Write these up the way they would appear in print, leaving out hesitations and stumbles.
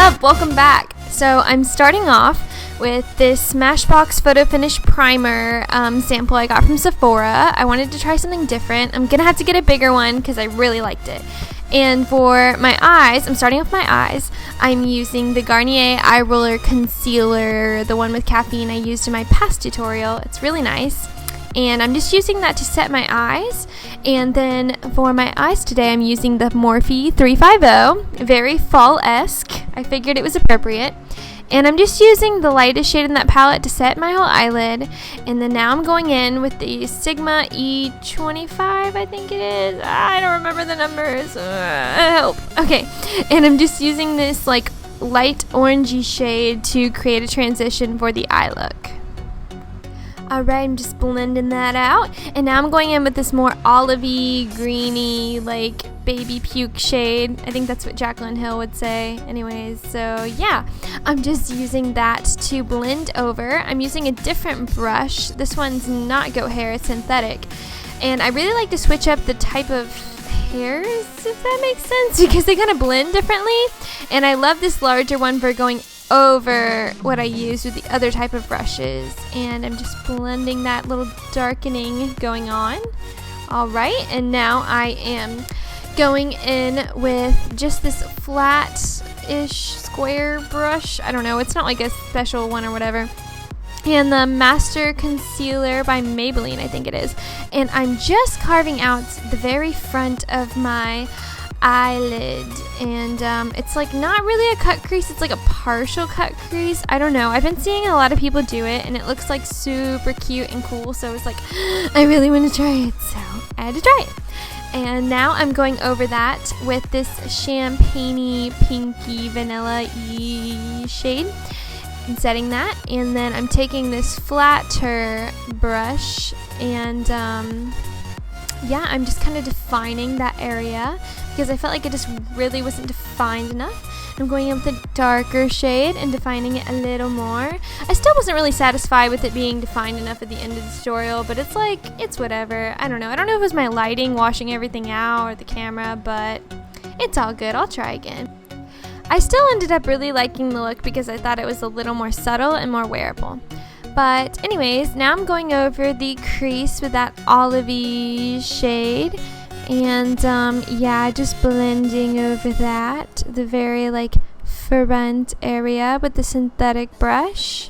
up? Welcome back. So I'm starting off with this Smashbox Photo Finish Primer sample I got from Sephora. I wanted to try something different. I'm gonna have to get a bigger one because I really liked it. And for my eyes, I'm starting off my eyes. I'm using the Garnier Eye Roller Concealer, the one with caffeine I used in my past tutorial. It's really nice. And I'm just using that to set my eyes. And then for my eyes today, I'm using the Morphe 350, very fall-esque. I figured it was appropriate. And I'm just using the lightest shade in that palette to set my whole eyelid. And then now I'm going in with the Sigma E25, I think it is. I don't remember the numbers. Help. Okay. And I'm just using this like light orangey shade to create a transition for the eye look. Alright, I'm just blending that out. And now I'm going in with this more olivey, greeny, like baby puke shade. I think that's what Jaclyn Hill would say. Anyways, so yeah, I'm just using that to blend over. I'm using a different brush. This one's not goat hair, it's synthetic. And I really like to switch up the type of hairs, if that makes sense, because they kind of blend differently. And I love this larger one for going over what I use with the other type of brushes. And I'm just blending that little darkening going on. Alright, and now I am going in with just this flat-ish square brush. I don't know, it's not like a special one or whatever. And the Master Concealer by Maybelline, I think it is. And I'm just carving out the very front of my eyelid, and it's like not really a cut crease, it's like a partial cut crease. I don't know, I've been seeing a lot of people do it and it looks like super cute and cool, so I was like, I really want to try it, so I had to try it. And now I'm going over that with this champagne-y, pinky, vanilla-y shade and setting that. And then I'm taking this flatter brush and yeah, I'm just kind of defining that area because I felt like it just really wasn't defined enough. I'm going in with a darker shade and defining it a little more. I still wasn't really satisfied with it being defined enough at the end of the tutorial, but it's like, it's whatever. I don't know if it was my lighting washing everything out or the camera, but it's all good. I'll try again. I still ended up really liking the look because I thought it was a little more subtle and more wearable. But anyways, now I'm going over the crease with that olivey shade. And yeah, just blending over that, the very like front area with the synthetic brush.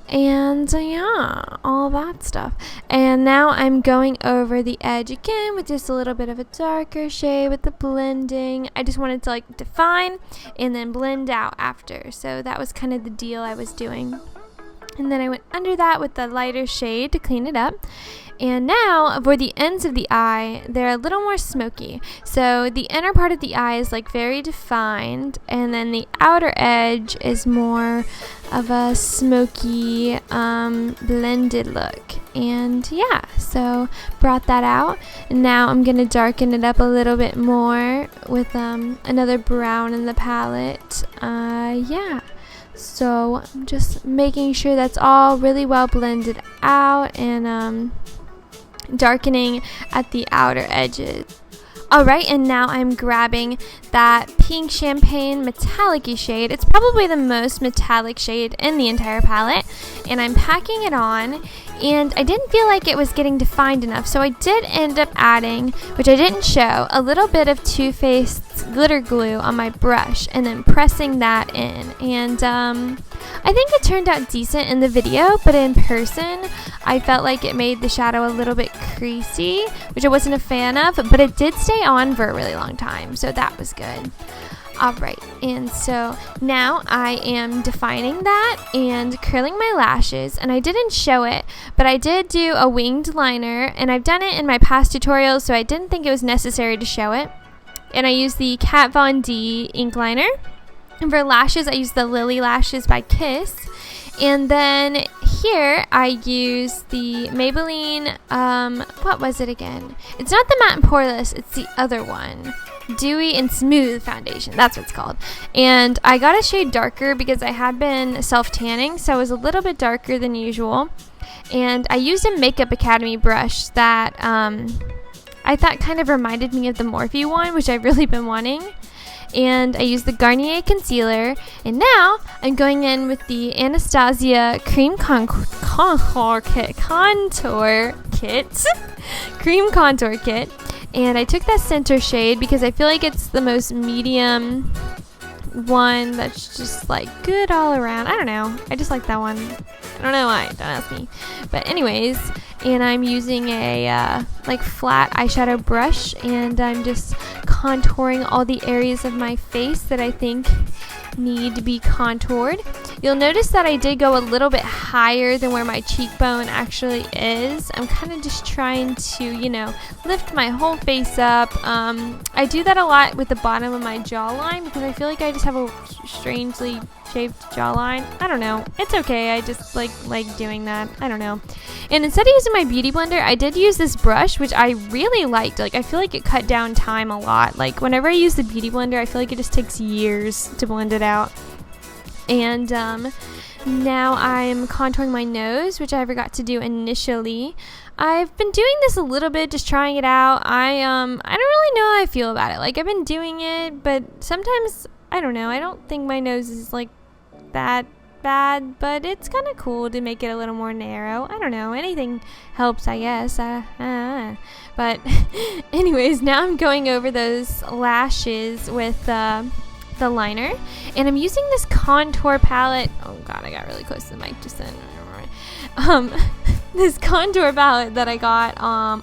And yeah, all that stuff. And now I'm going over the edge again with just a little bit of a darker shade with the blending. I just wanted to like define and then blend out after. So that was kind of the deal I was doing. And then I went under that with the lighter shade to clean it up. And now for the ends of the eye, they're a little more smoky. So the inner part of the eye is like very defined, and then the outer edge is more of a smoky, blended look. And yeah, so brought that out. And now I'm gonna darken it up a little bit more with another brown in the palette. Yeah. So I'm just making sure that's all really well blended out and darkening at the outer edges. Alright, and now I'm grabbing that pink champagne metallic-y shade. It's probably the most metallic shade in the entire palette. And I'm packing it on, and I didn't feel like it was getting defined enough. So I did end up adding, which I didn't show, a little bit of Too Faced's glitter glue on my brush and then pressing that in. And I think it turned out decent in the video, but in person I felt like it made the shadow a little bit creasy, which I wasn't a fan of, but it did stay on for a really long time, so that was good. Alright, and so now I am defining that and curling my lashes, and I didn't show it, but I did do a winged liner, and I've done it in my past tutorials, so I didn't think it was necessary to show it. And I used the Kat Von D ink liner. And for lashes, I used the Lily Lashes by Kiss. And then here, I use the Maybelline, what was it again? It's not the Matte and Poreless, it's the other one. Dewy and Smooth foundation, that's what it's called. And I got a shade darker because I had been self-tanning, so it was a little bit darker than usual. And I used a Makeup Academy brush that I thought kind of reminded me of the Morphe one, which I've really been wanting. and I used the Garnier concealer, and now I'm going in with the Anastasia cream contour kit, and I took that center shade because I feel like it's the most medium one that's just like good all around. I don't know, I just like that one. I don't know why, don't ask me. But anyways, and I'm using a like flat eyeshadow brush, and I'm just contouring all the areas of my face that I think need to be contoured. You'll notice that I did go a little bit higher than where my cheekbone actually is. I'm kind of just trying to, you know, lift my whole face up. I do that a lot with the bottom of my jawline because I feel like I just have a strangely shaped jawline. I don't know, it's okay, I just like doing that. I don't know. And instead of using my beauty blender, I did use this brush, which I really liked. Like, I feel like it cut down time a lot. Like, whenever I use the beauty blender, I feel like it just takes years to blend it out. And now I'm contouring my nose, which I forgot to do initially. I've been doing this a little bit, just trying it out. I don't really know how I feel about it. Like, I've been doing it, but sometimes, I don't know, I don't think my nose is like that bad, but it's kind of cool to make it a little more narrow. I don't know, anything helps, I guess. But anyways, now I'm going over those lashes with the liner, and I'm using this contour palette. Oh god, I got really close to the mic just then. This contour palette that I got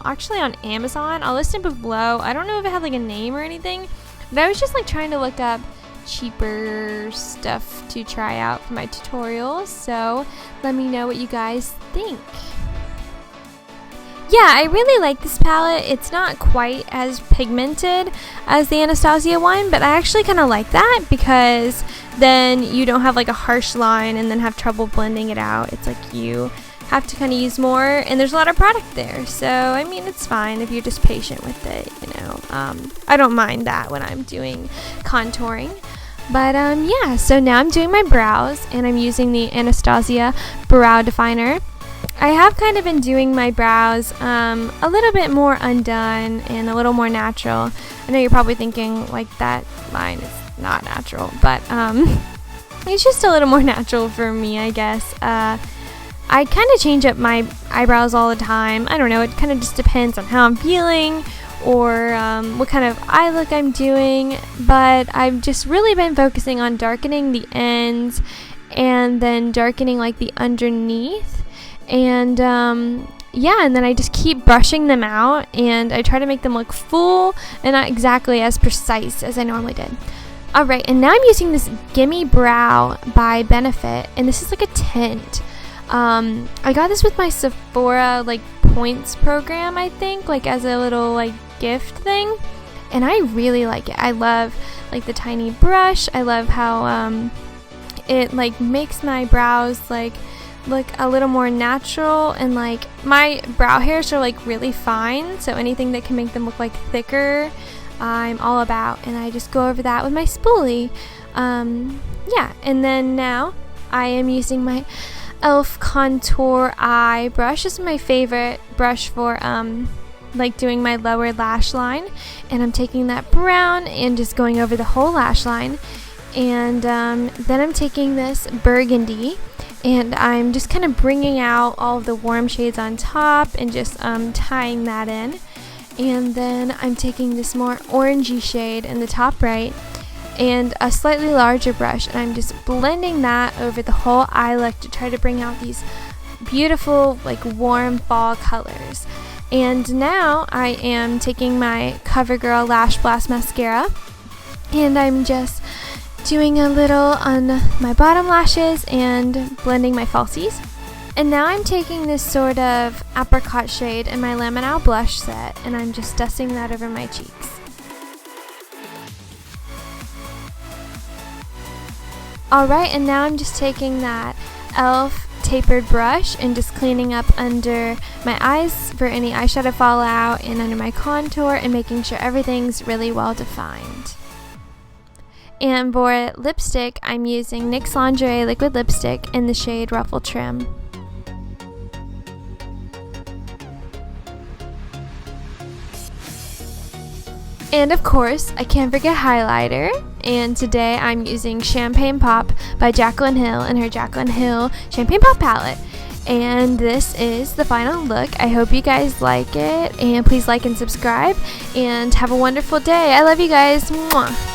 actually on Amazon. I'll list it below. I don't know if it had like a name or anything, but I was just like trying to look up cheaper stuff to try out for my tutorials, so let me know what you guys think. Yeah, I really like this palette. It's not quite as pigmented as the Anastasia one, but I actually kind of like that because then you don't have like a harsh line and then have trouble blending it out. It's like you have to kind of use more, and there's a lot of product there, so I mean, it's fine if you're just patient with it, you know. I don't mind that when I'm doing contouring. But yeah, so now I'm doing my brows, and I'm using the Anastasia brow definer. I have kind of been doing my brows a little bit more undone and a little more natural. I know you're probably thinking like that line is not natural, but it's just a little more natural for me, I guess. I kind of change up my eyebrows all the time. I don't know, it kind of just depends on how I'm feeling or what kind of eye look I'm doing, but I've just really been focusing on darkening the ends and then darkening like the underneath, and yeah, and then I just keep brushing them out, and I try to make them look full and not exactly as precise as I normally did. Alright, and now I'm using this Gimme Brow by Benefit, and this is like a tint. I got this with my Sephora like points program, I think, like as a little like gift thing, and I really like it. I love like the tiny brush. I love how it like makes my brows like look a little more natural, and like my brow hairs are like really fine, so anything that can make them look like thicker I'm all about, and I just go over that with my spoolie. Yeah, and then now I am using my e.l.f. contour eye brush. This is my favorite brush for like doing my lower lash line, and I'm taking that brown and just going over the whole lash line, and then I'm taking this burgundy, and I'm just kind of bringing out all of the warm shades on top and just tying that in, and then I'm taking this more orangey shade in the top right and a slightly larger brush, and I'm just blending that over the whole eye look to try to bring out these beautiful like warm fall colors. And now I am taking my CoverGirl Lash Blast mascara, and I'm just doing a little on my bottom lashes and blending my falsies. And now I'm taking this sort of apricot shade in my Laminau blush set, and I'm just dusting that over my cheeks. Alright, and now I'm just taking that e.l.f. tapered brush and just cleaning up under my eyes for any eyeshadow fallout and under my contour, and making sure everything's really well defined. And for lipstick, I'm using NYX Lingerie Liquid Lipstick in the shade Ruffle Trim. And of course, I can't forget highlighter. And today I'm using Champagne Pop by Jaclyn Hill and her Jaclyn Hill Champagne Pop palette. And this is the final look. I hope you guys like it, and please like and subscribe, and have a wonderful day. I love you guys. Mwah.